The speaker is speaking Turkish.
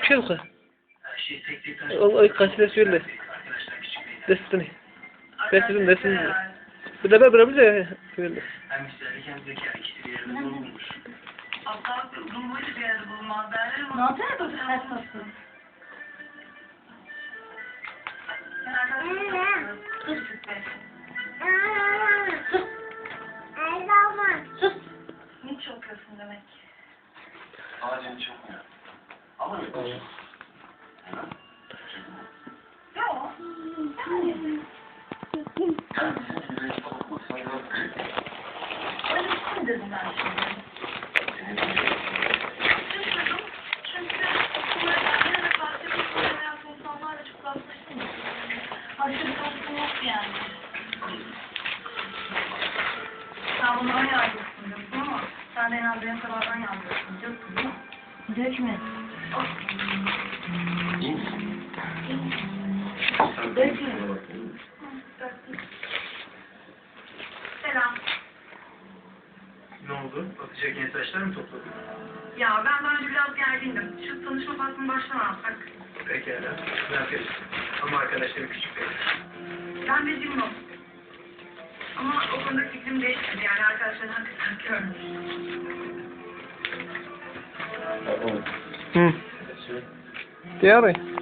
küçük şey mi? O kaçta söyle. Destiny. Destiny Destiny. Bu da beraber de söyle. Hem güzellik hem zeki hareketi bir yerde bulunmuş. Hatta uzun boylu bir yerde bulunmaz derler ama... Ne yapıyor bu hastası? Sus. Ne çokuyorsun demek? Ağacını çokmuyor. Ama ne koyuyor? Yok. Yani sizin gibi olmasına yok. Öyle mi dedim ben şimdi? Şaşırdım. Çünkü öğretmenlerle ve bahsettiğim hayatı insanlarla çok rastlaştım. Başka bir kastım yok yani. Sen bundan yargılısın diyorsun ama sen de en az benim kadardan yargılısın diyorsun değil mi? Dökme. İyi misin? Dökme. Selam. Ne oldu? Atacak yeni saçlar mı topladın? Ya ben daha önce biraz gergindim. Şu tanışma faslını baştan alsak. Pekala. Ne yapıyorsun? Ama arkadaşlarım küçük değil. Ben de Cimbo. Ama o konuda fikrim değişmedi. Yani arkadaşların hakikaten görmüş. Hı. Diğeri.